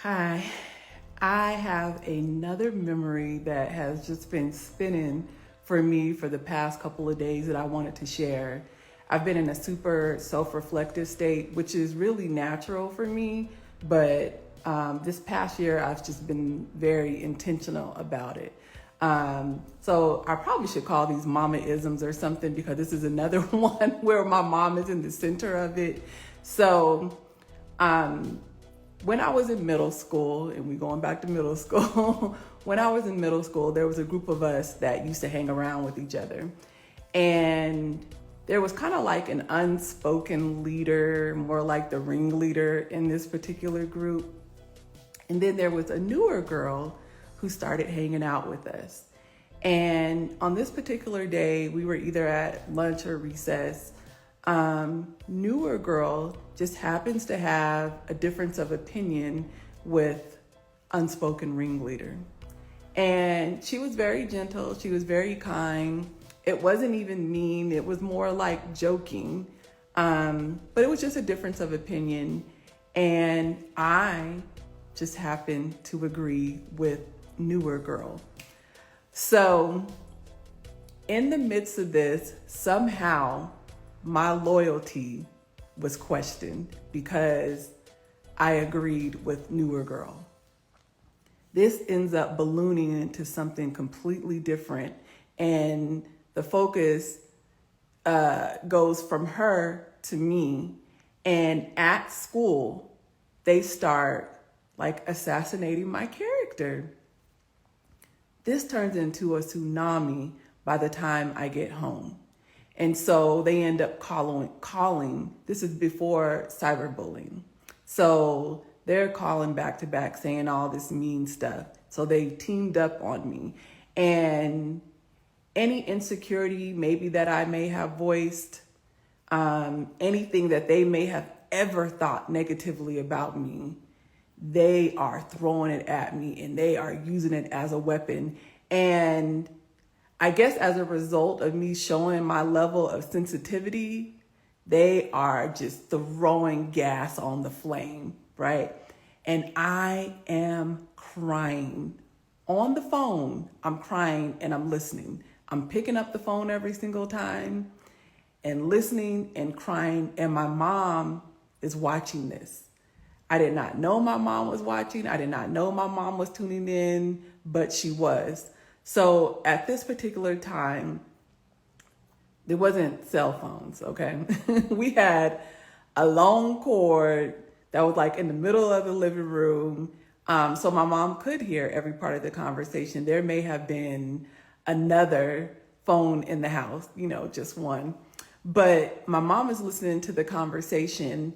Hi, I have another memory that has just been spinning for me for the past couple of days that I wanted to share. I've been in a super self reflective state, which is really natural for me, but this past year I've just been very intentional about it. So I probably should call these mama isms or something because this is another one where my mom is in the center of it. So, um, when I was in middle school, and we going back to middle school, when I was in middle school, there was a group of us that used to hang around with each other. And there was kind of like an unspoken leader, more like the ringleader in this particular group. And then there was a newer girl who started hanging out with us. And on this particular day, we were either at lunch or recess. Newer girl just happens to have a difference of opinion with unspoken ringleader. And she was very gentle. She was very kind. It wasn't even mean. It was more like joking. But it was just a difference of opinion. And I just happened to agree with newer girl. So in the midst of this, somehow my loyalty was questioned because I agreed with newer girl. This ends up ballooning into something completely different, and the focus goes from her to me. And at school, they start like assassinating my character. This turns into a tsunami by the time I get home. And so they end up calling, this is before cyberbullying. So they're calling back to back saying all this mean stuff. So they teamed up on me. And any insecurity maybe that I may have voiced, anything that they may have ever thought negatively about me, they are throwing it at me and they are using it as a weapon. And I guess as a result of me showing my level of sensitivity, they are just throwing gas on the flame, right? And I am crying on the phone. I'm crying and I'm listening. I'm picking up the phone every single time and listening and crying. And my mom is watching this. I did not know my mom was watching. I did not know my mom was tuning in, but she was. So at this particular time, there wasn't cell phones, okay? We had a long cord that was like in the middle of the living room. So my mom could hear every part of the conversation. There may have been another phone in the house, just one. But my mom is listening to the conversation,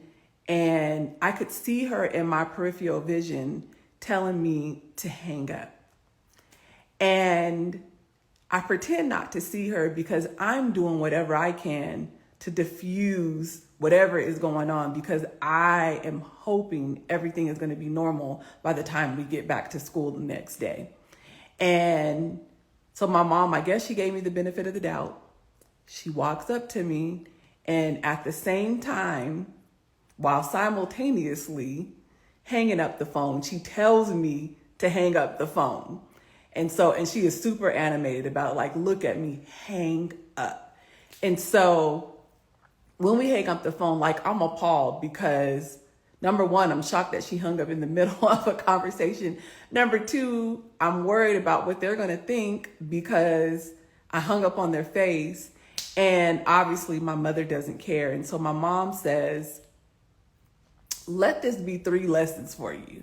and I could see her in my peripheral vision telling me to hang up. And I pretend not to see her because I'm doing whatever I can to diffuse whatever is going on, because I am hoping everything is going to be normal by the time we get back to school the next day. And so my mom, I guess she gave me the benefit of the doubt. She walks up to me, and at the same time, while simultaneously hanging up the phone, she tells me to hang up the phone. And she is super animated about like, look at me, hang up. And so when we hang up the phone, like I'm appalled because number one, I'm shocked that she hung up in the middle of a conversation. Number two, I'm worried about what they're going to think because I hung up on their face. And obviously my mother doesn't care. And so my mom says, let this be 3 lessons for you.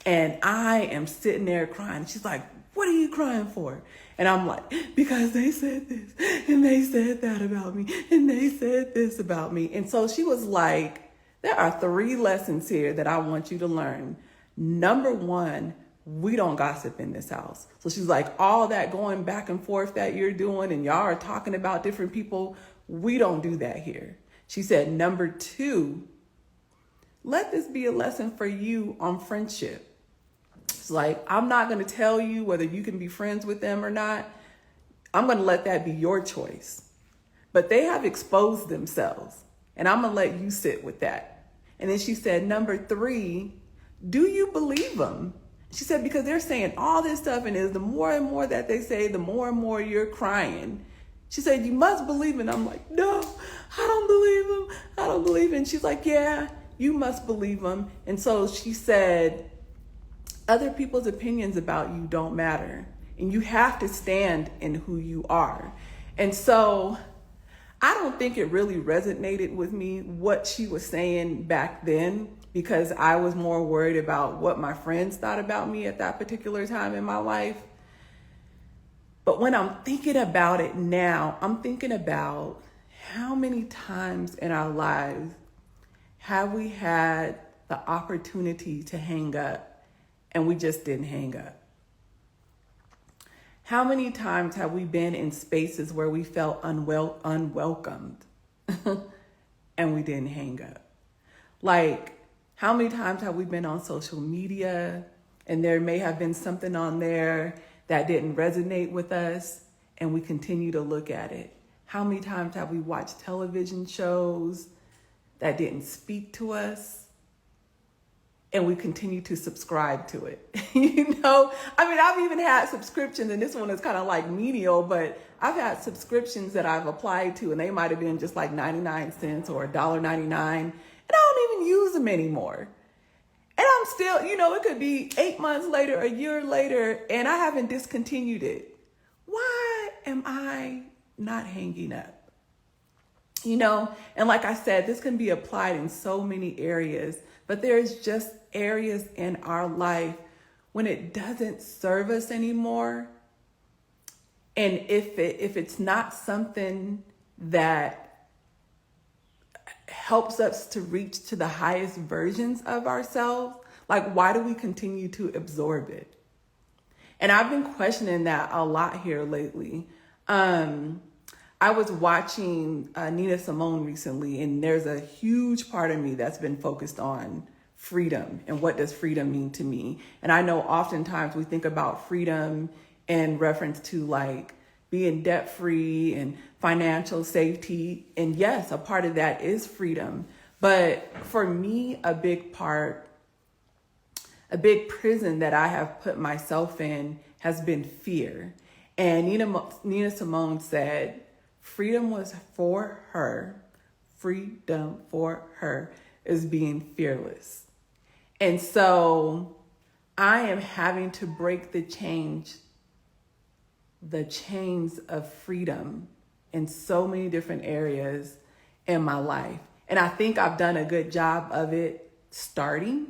And I am sitting there crying. She's like, what are you crying for? And I'm like, because they said this and they said that about me and they said this about me. And so she was like, there are 3 lessons here that I want you to learn. Number 1, we don't gossip in this house. So she's like, all that going back and forth that you're doing and y'all are talking about different people, we don't do that here. She said, number 2, let this be a lesson for you on friendship. It's like, I'm not going to tell you whether you can be friends with them or not. I'm going to let that be your choice. But they have exposed themselves, and I'm going to let you sit with that. And then she said, number 3, Do you believe them? She said, because they're saying all this stuff, and the more and more that they say, the more and more you're crying. She said, you must believe it. I'm like, no, I don't believe him. I don't believe it. And she's like, yeah, you must believe him. And so she said, other people's opinions about you don't matter. And you have to stand in who you are. And so I don't think it really resonated with me what she was saying back then, because I was more worried about what my friends thought about me at that particular time in my life. But when I'm thinking about it now, I'm thinking about how many times in our lives have we had the opportunity to hang up and we just didn't hang up? How many times have we been in spaces where we felt unwelcomed and we didn't hang up? Like, how many times have we been on social media and there may have been something on there that didn't resonate with us and we continue to look at it? How many times have we watched television shows that didn't speak to us and we continue to subscribe to it? I mean, I've even had subscriptions, and this one is kind of like menial, but I've had subscriptions that I've applied to and they might have been just like 99 cents or $1.99, and I don't even use them anymore. And I'm still, it could be 8 months later, a year later, and I haven't discontinued it. Why am I not hanging up? And like I said, this can be applied in so many areas, but there's just areas in our life when it doesn't serve us anymore. And if it's not something that helps us to reach to the highest versions of ourselves, like, why do we continue to absorb it? And I've been questioning that a lot here lately. I was watching Nina Simone recently, and there's a huge part of me that's been focused on freedom and what does freedom mean to me. And I know oftentimes we think about freedom in reference to like being debt free and financial safety. And yes, a part of that is freedom. But for me, a big prison that I have put myself in has been fear. And Nina Simone said, freedom for her is being fearless. And so I am having to break the chains of freedom in so many different areas in my life. And I think I've done a good job of it starting,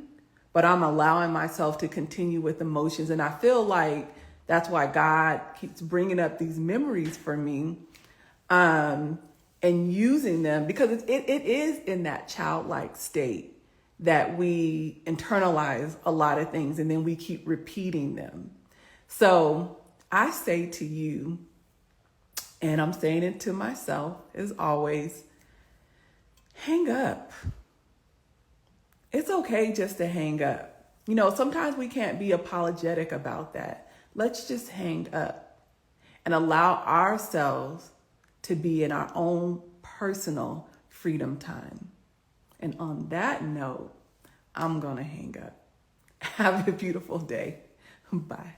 but I'm allowing myself to continue with emotions. And I feel like that's why God keeps bringing up these memories for me, and using them, because it is in that childlike state that we internalize a lot of things and then we keep repeating them. So I say to you, and I'm saying it to myself as always, hang up. It's okay just to hang up. Sometimes we can't be apologetic about that. Let's just hang up and allow ourselves to be in our own personal freedom time. And on that note, I'm going to hang up. Have a beautiful day. Bye.